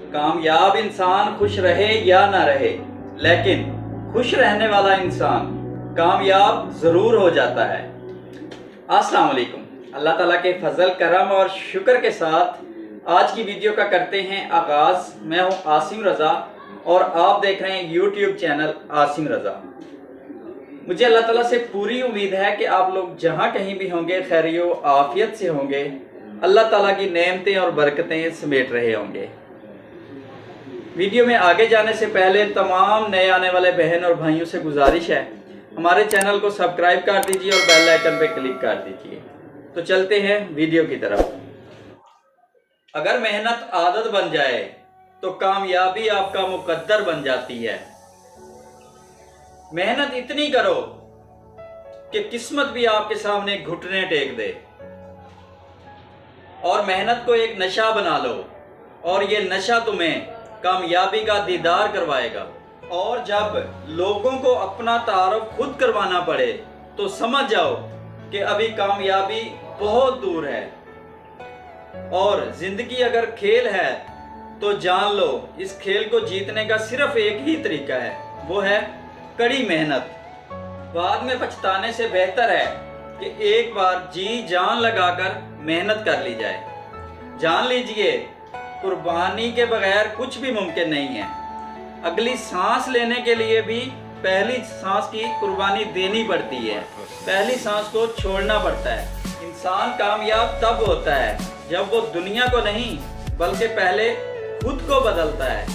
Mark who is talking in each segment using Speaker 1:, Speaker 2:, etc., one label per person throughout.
Speaker 1: कामयाब इंसान खुश रहे या ना रहे, लेकिन खुश रहने वाला इंसान कामयाब ज़रूर हो जाता है। अस्सलाम वालेकुम। अल्लाह ताला के फजल करम और शुक्र के साथ आज की वीडियो का करते हैं आगाज़। मैं हूं आसिम रज़ा और आप देख रहे हैं यूट्यूब चैनल आसिम रज़ा। मुझे अल्लाह ताला से पूरी उम्मीद है कि आप लोग जहां कहीं भी होंगे खैरियो आफियत से होंगे, अल्लाह ताला की नेमतें और बरकतें समेट रहे होंगे। वीडियो में आगे जाने से पहले तमाम नए आने वाले बहन और भाइयों से गुजारिश है, हमारे चैनल को सब्सक्राइब कर दीजिए और बेल आइकन पे क्लिक कर दीजिए। तो चलते हैं वीडियो की तरफ। अगर मेहनत आदत बन जाए तो कामयाबी आपका मुकद्दर बन जाती है। मेहनत इतनी करो कि किस्मत भी आपके सामने घुटने टेक दे, और मेहनत को एक नशा बना लो और ये नशा तुम्हें कामयाबी का दीदार करवाएगा। और जब लोगों को अपना तारुफ खुद करवाना पड़े तो समझ जाओ कि अभी कामयाबी बहुत दूर है। और जिंदगी अगर खेल है तो जान लो इस खेल को जीतने का सिर्फ एक ही तरीका है, वो है कड़ी मेहनत। बाद में पछताने से बेहतर है कि एक बार जी जान लगाकर मेहनत कर ली जाए। जान लीजिए, कुर्बानी के बगैर कुछ भी मुमकिन नहीं है। अगली सांस लेने के लिए भी पहली सांस की कुर्बानी देनी पड़ती है, पहली सांस को छोड़ना पड़ता है। इंसान कामयाब तब होता है जब वो दुनिया को नहीं बल्कि पहले खुद को बदलता है।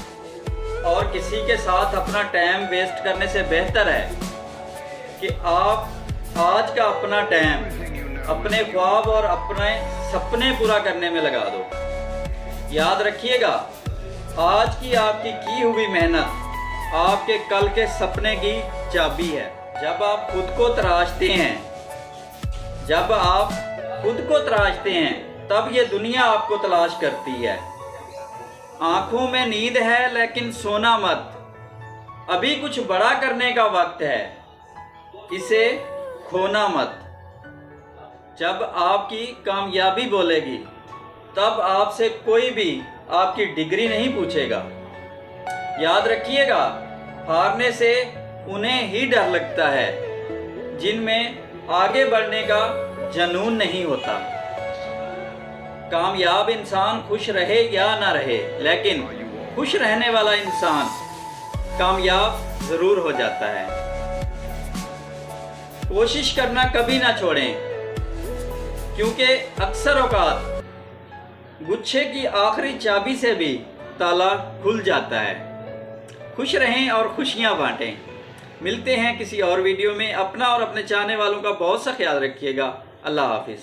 Speaker 1: और किसी के साथ अपना टाइम वेस्ट करने से बेहतर है कि आप आज का अपना टाइम अपने ख्वाब और अपने सपने पूरा करने में लगा दो। याद रखिएगा, आज की आपकी की हुई मेहनत आपके कल के सपने की चाबी है। जब आप खुद को तराशते हैं, तब ये दुनिया आपको तलाश करती है। आंखों में नींद है लेकिन सोना मत, अभी कुछ बड़ा करने का वक्त है, इसे खोना मत। जब आपकी कामयाबी बोलेगी तब आपसे कोई भी आपकी डिग्री नहीं पूछेगा। याद रखिएगा, हारने से उन्हें ही डर लगता है जिनमें आगे बढ़ने का जुनून नहीं होता। कामयाब इंसान खुश रहे या ना रहे, लेकिन खुश रहने वाला इंसान कामयाब जरूर हो जाता है। कोशिश करना कभी ना छोड़ें, क्योंकि अक्सर औकात गुच्छे की आखिरी चाबी से भी ताला खुल जाता है। खुश रहें और खुशियां बांटें। मिलते हैं किसी और वीडियो में। अपना और अपने चाहने वालों का बहुत सा ख्याल रखिएगा। अल्लाह हाफिज़।